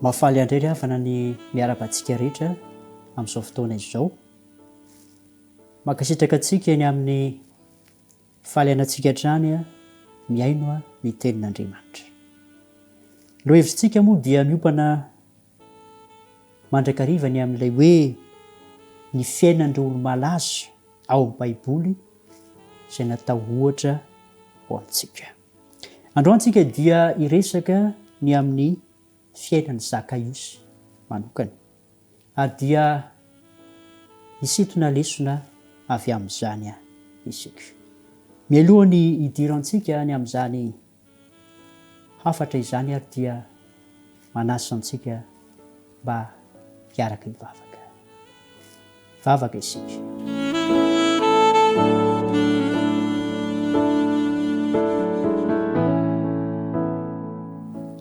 Mahafaly andray ry havana ny miara-bantsika rehetra amin'izao fotoana izao. Mankasitraka antsika eny amin'ny faly anantsika hatrany miaino ny tenin'Andriamanitra. Ireo hevitsintsika moa dia miompana mandrakariva ny amin'ilay hoe ny fiainan'ireo olo-malaza ao amin'ny Baiboly izay natao ohatra ho antsika. Androany antsika dia hiresaka ny amin'ny fiainan'i ZAKAIOSY manokana, ary dia hisintona lesona avy amin'izany isika. Mialohan'ny hidirantsika ny amin'izany hafatra izany ary dia manasa antsika mba hiaraka hivavaka. Vavaka isika.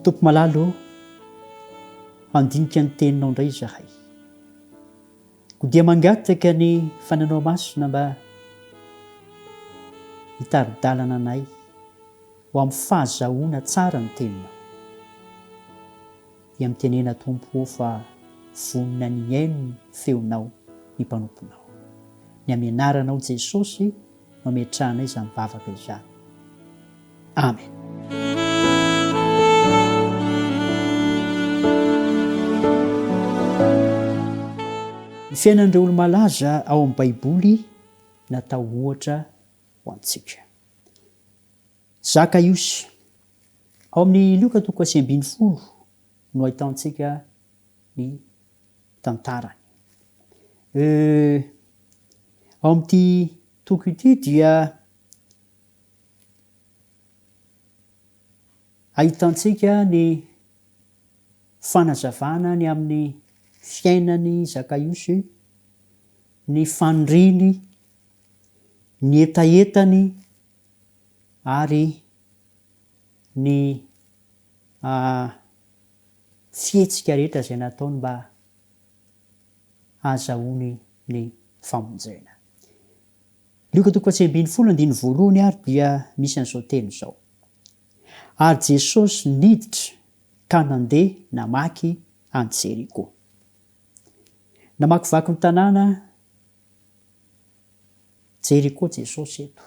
Tompo malalo, handinika ny teninao indray izahay. Ko dia mangataka ny fananao masina mba hitaridalana anay ho amin'ny fahazahoana tsara ny teninao. Dia mitenena Tompo fa vonina ny aino ny feonao ny mpanomponao. Ny amin'ny anaranao Jesosy no ametrahanay izany vavaka izany. Amen. Ny fiainan'ireo olo-malaza ao amin'ny Baiboly natao ohatra ho antsika. ZAKAIOSY ao amin'ny Luka 15 no ahitantsika ny tantarany. Ao amin'ity toko ity dia ahitantsika ny fanazavana ny amin'ny fiainany ZAKAIOSY, ny fandriny, ny etaetany ary ny fihetsika rehetra izay nataony mba hahazahoany ny famonjena. Luka 15:1 ary dia misy an'izao teny izao. Ary Jesosy niditra ka nandeha namaky any Jeriko. Namakivaky ny tanàna Jeriko Jesosy eto.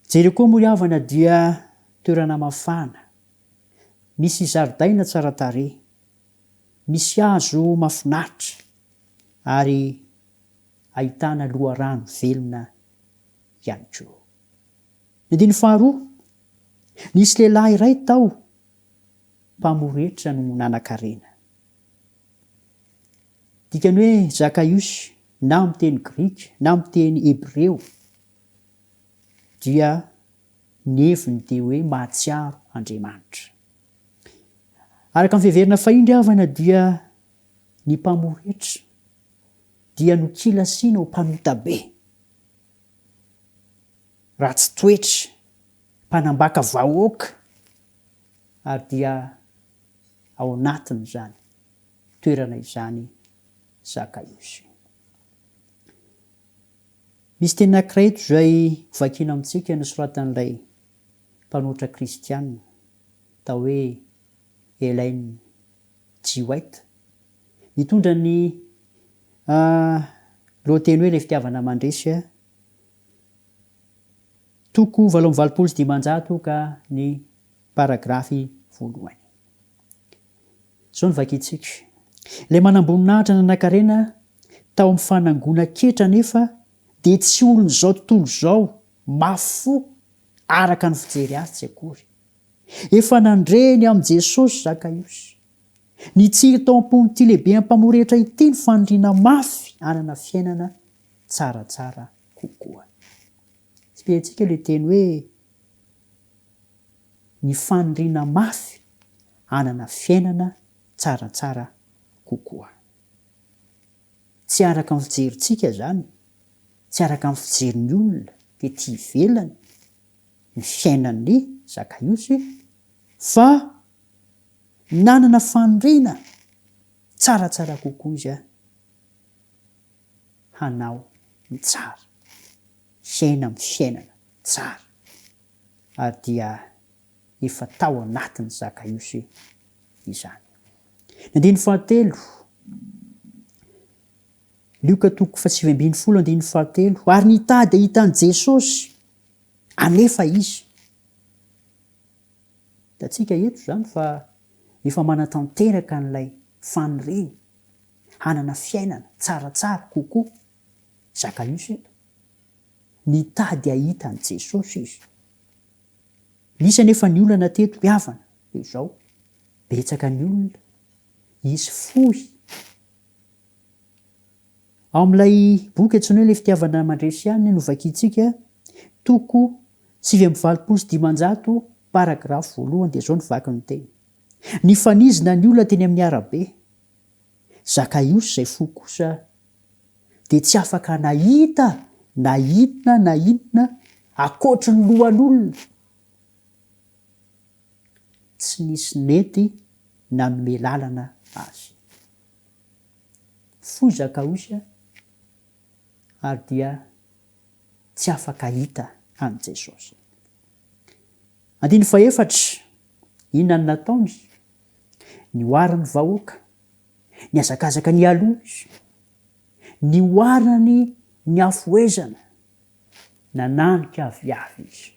Jeriko moa ry havana dia toerana mafana, misy zaridaina tsara tarehy, misy hazo mahafinaritra ary ahitana loharano velona ihany koa. Ny andiny faharoa, nisy lehilahy iray tao mpamoretra no nanan-karena. Dikany hoe ZAKAIOSY na amin'ny teny Grika na amin'ny teny Hebreo dia ny heviny dia hoe mahatsiaro Andriamanitra. Araka ny fiheverana fahiny ry havana dia ny mpamoretra dia nokilasiana ho mpanota be, ratsy toetra, mpanambaka vahoaka, ary dia ao anatiny izany toerana izany ZAKAIOSY. Misy teny anankiray eto izay vakiana amintsika nosoratan'ilay mpanoatra kristianina tao hoe Ellen G. White. Mitondra ny lohateny hoe ilay fitiavana mandresy toko 8:26 ka ny paragrafy 1. Izao no vakiantsika. Ilay manam-boninahitra nanan-karena tao amin'ny fanangona ketra nefa dia tsy olon'izao tontolo izao mafy araka ny fijery azy tsy akory. Efa nandreny amin'ny Jesosy ZAKAIOSY. Nitsiry tao am-pon'ity lehibe mpamoretra ity ny fandriana mafy hanana fiainana tsaratsara kokoa. Spiantsika ilay teny hoe ny fandriana mafy hanana fiainana tsaratsara kokoa. Tsy araka ny fijerintsika izany, tsy araka ny fijerin'ny olona ety ivelany ny fiainan'ny ZAKAIOSY, fa nanana fandriana tsaratsara kokoa izy hanao ny tsara, fiaina amin'ny fiainana tsara, ary dia efa tao anatin'ny ZAKAIOSY izany. Andiny fahatelo, Lioka 5:7 ary nitady hitan'i Jesosy anefa izy. Da tsika eto zany fa efa manatanteraka n'ilay faniriany hanana fiainana tsaratsara kokoa. Zakaiosy eto nitady ahita an'i Jesosy izy. Misy anefa ny olona teto miavana dia izao, betsaka ny olona izy fohy. Ao amin'ilay boky antsoina hoe ilay fitiavana mandresy ihany no vakiantsika, toko 7:25 paragrafo 1 dia izao ny vaky ny teny. Nifanizina ny olona teny amin'ny arabe. Zakaiosy izay fo kosa dia tsy afaka nahita na inona akoatry ny lohan'olona. Tsy nisy nety nanome lalana azy. Fohy Zakaiosy ary dia tsy afaka hita an'i Jesosy. Andiny faefatra, inona no nataony? Nioarany vahoaka, niazakazaka ny aloha izy, nioarany ny afoezana, nananika aviavy izy.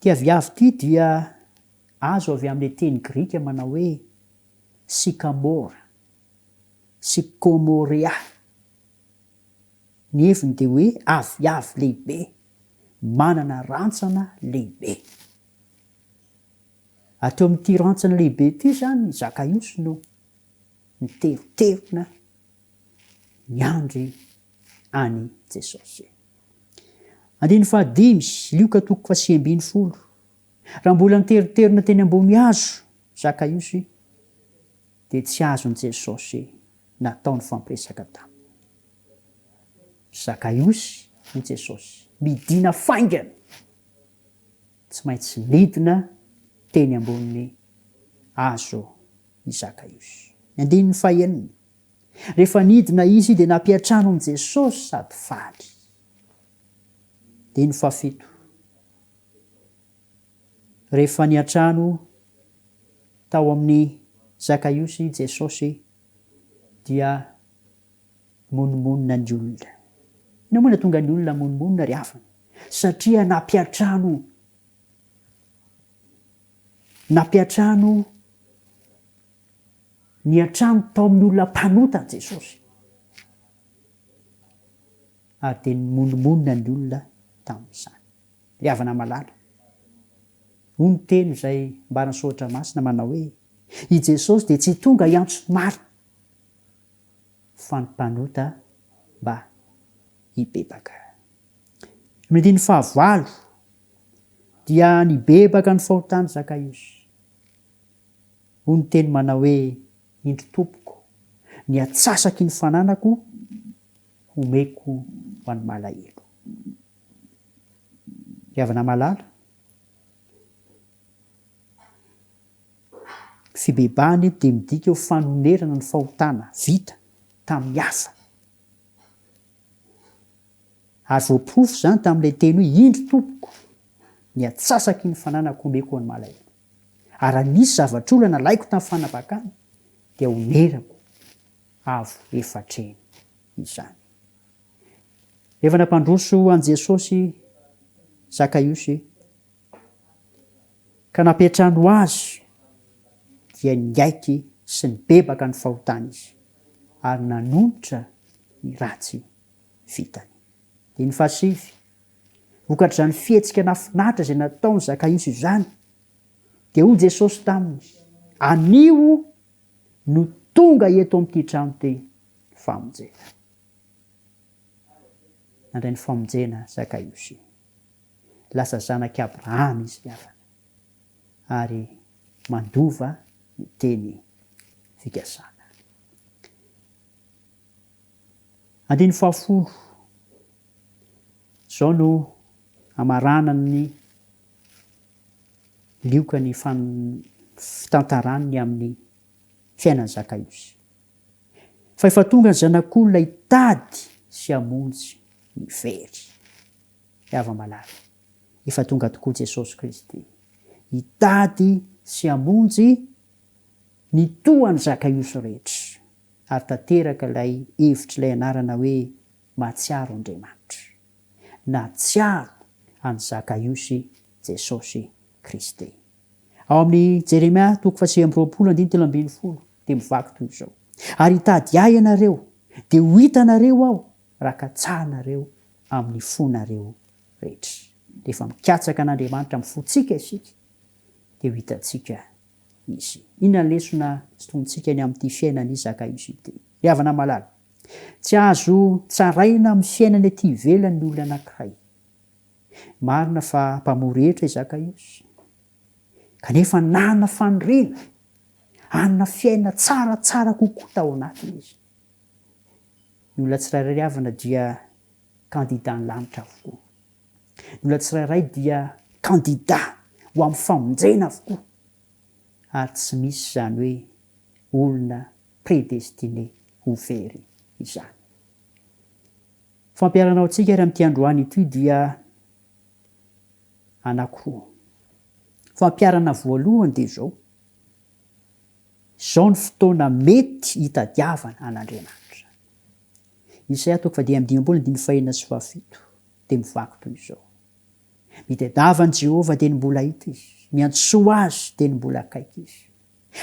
Ty aviavy ty dia azo avy amin'ny teny Grika manao hoe sycamore, sycomorea. Ny heviny dia hoe aviavy lehibe, manana rantsana lehibe. Ateo amin'ity rantsana lehibe ity zany Zakaiosy no niteriterina niandry any Jesosy. Andiny fahadimy, Lioka 5:10. Raha mbola niteriterina teny ambony hazo Zakaiosy dia tsy azon'i Jesosy nataony fampiresaka taminy. Zakaiosy ho Jesosy midina faingana, tsy maintsy midina teny ambony hazo i Zakaiosy. Andiny fahaenina, rehefa nidina izy dia nampiatrano amin'i Jesosy sady faly. Andiny fahafito, rehefa niatrano tao amin'ny Zakaiosy Jesosy dia monimonina ny olona. Ina moa nahatonga ny olona monimonina ry havana? Satria nampiatrano niatrano tao amin'ny olona mpanota Jesosy. Ary dia monimonina ny olona tamin'izany. Ry havana malala, hoy ny teny izay mba nasoratra masina manao hoe i Jesosy dia tsy tonga hiantso marina fa ny mpanota mba hibebaka. Andiny fahavalo dia nibebaka ny fahotany Zakaiosy. Hoy ny teny manao hoe indro tompoko, ny atsasaky ny fananako homeko ho an'ny malahelo. Ry havana malala, fibebahany dia midika ho fanonerana ny fahotana vita tamin'ny hafa. Ary voaporofo izany tamin'ilay teny hoe indro tompoko, ny atsasaky ny fananako homeko ho an'ny malahelo. Ary nisy zavatra olana laiko tamin'ny fanapakana dia homerako avo efatreny izany. Rehefa nampandroso an'i Jesosy Zakaiosy ka nampiatrano azy dia niaiky sy nibebaka ny fahotany izy ary nanonotra ny ratsy vitany. Dia ny fahasivy, vokatr'izany fihetsika nafinaritra izay nataony Zakaiosy izany dia hoy Jesosy taminy, anio no tonga eto amin'ity trano ty famonjena. Nandray ny famonjena Zakaiosy, lasa zanaky Abrahama izy miavana ary mandova ny teny fikasana. Andiny fahafolo, izao no amaranany lioka ny fitantaraniny amin'ny fiainan'i Zakaiosy. Fa efa tonga ny zanak'olona hitady sy hamonjy ny very. Ava malala, efa tonga tokoa Jesosy Kristy hitady sy hamonjy nitohany zakaiosy rehetra ary tanteraka ilay hevitra ilay anarana hoe matsiaro Andriamanitra na tsiaro any zakaiosy Jesosy Kristy. Ao amin'ny Jeremia 8:20 dia mivaky toy izao: ary hitady ahy ianareo dia ho hitanareo aho raha katsahanareo amin'ny fonareo rehetra. Rehefa mikatsaka an'Andriamanitra mifotsika isika dia ho hitantsika izy. Inona ny lesona sotontsika ny amin'ity fiainany zakaiosy ity? Ry havana malala, tsy azo tsaraina amin'ny fiainany ety ivelany ny olona anankiray. Marina fa mpamory hevitra i zakaiosy, kanefa nanana faniriana, hanana fiaina tsaratsara kokoa tao anatiny izy. Ny olona tsirairay havana dia kandida ny lanitra avokoa. Ny olona tsirairay dia kandida ho amin'ny famonjena avokoa. Ary tsy misy izany hoe olona prédestiné ho very izany. Fampiaranao antsika ary amin'ity androany ity dia anankiroa. Fampiarana voalohany dia izao ny fotoana mety hitadiavana an'Andriamanitra. Isaia 45:5-7 dia mivaky toy izao: mitadiavany Jehovah dia ny mbola hita izy, miantsoa azy dia ny mbola akaiky izy.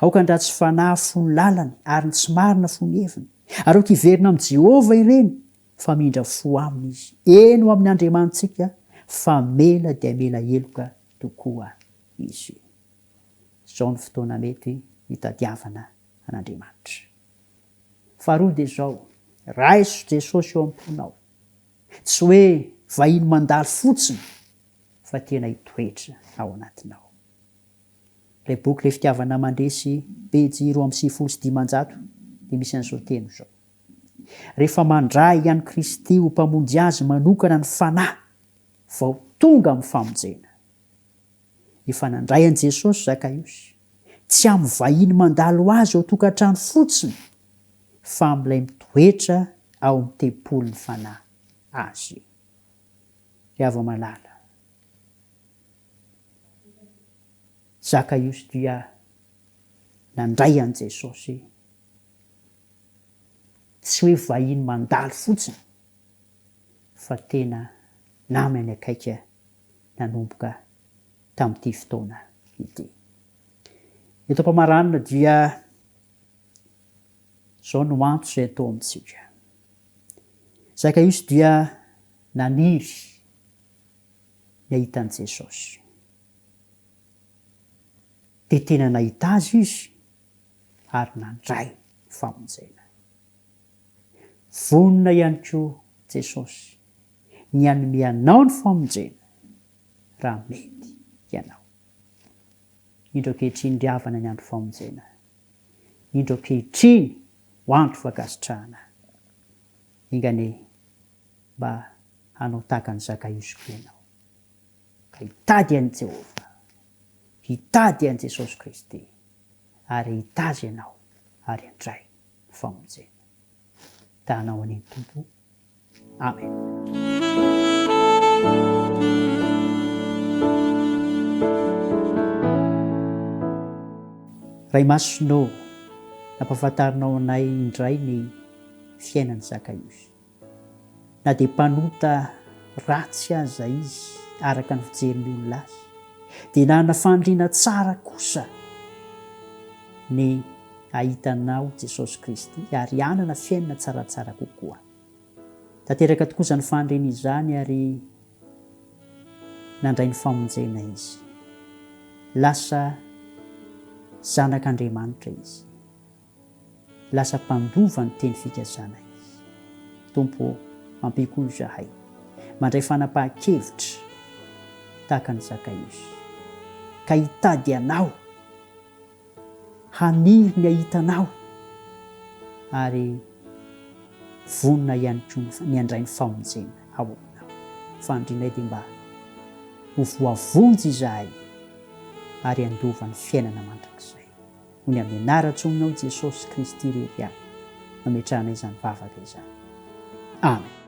Aoka tsy fanahy fony lalany ary tsy marina fony heviny. Ary aoka hiverina amin'ny Jehovah ireny fa mindra fo aminy izy. Eno amin'ny Andriamanitsika fa mela dia mela eloka tokoa izy. Izao ny fotoana mety hitadiavana an'Andriamanitra. Faharoa dia izao: raiso Jesosy eo am-ponao. Tsy hoe vahiny mandalo fotsiny fa tena hitoetra ao anatinao. Ilay boky ilay fitiavana mandresy pejy 2:5 dia misy an'izao teny izao: rehefa mandray ihany Kristy ho mpamonjy azy manokana ny fanahy vao tonga amin'ny famonjena. Efa nandray an' Jesosy zakaiosy, tsy amin'ny vahiny mandalo azy ao tokantrano fotsiny fa amin'ilay mitoetra ao amin'ny tempolony fanahy azy. Ry hava-malala, zakaiosy dia nandray an' Jesosy tsy hoe vahiny mandalo fotsiny fa tena namany akaiky nanomboka tamin'ity fotoana ity. Eto am-pamaranana dia izao no antso izay atao amintsika. Zakaiosy dia naniry ny ahitan'i Jesosy. Dia tena nahita azy izy ary nandray famonjena. Vonona ihany koa Jesosy ny hanome anao ny famonjena raha mety ianao. Indro ankehitriny ry havana ny andro famonjena. Indro ankehitriny ho andro fankasitrahana. Ingane mba hanao tahaka ny zakaiosy koa ianao. Ka hitady an'i Jehovah, hitady an'i Jesosy Kristy ary hitazy ianao ary handray famonjena. Tahanao an'iny Tompo. Amen. Ray masonao, nampahafantarinao anay indray ny fiainan'ny zakaiosy. Na dia mpanota ratsy aza izy araka ny fijerin'ny olona azy, dia nanana fandriana tsara kosa ny ahitanao Jesosy Kristy ary hanana fiainana tsaratsara kokoa. Tanteraka tokoa izany fandriana izany ary nandray ny famonjena izy. Lasa zanak'Andriamanitra izy. Lasa mpandova ny teny fikazana izy. Tompo, ampikoho izahay mandray fanapahan-kevitra tahaka ny zakaiosy. Ka hitady anao, haniry ny ahitanao ary vonona ihany koa ny handray ny famonjena ao aminao. Fandrinay dia mba ho voavonjy izahay ary handova ny fiainana mandrakizay. Ho ny amin'ny anaran-tsoninao Jesosy Kristy irery ihany nametrahanay izany vavaka izany. Amen.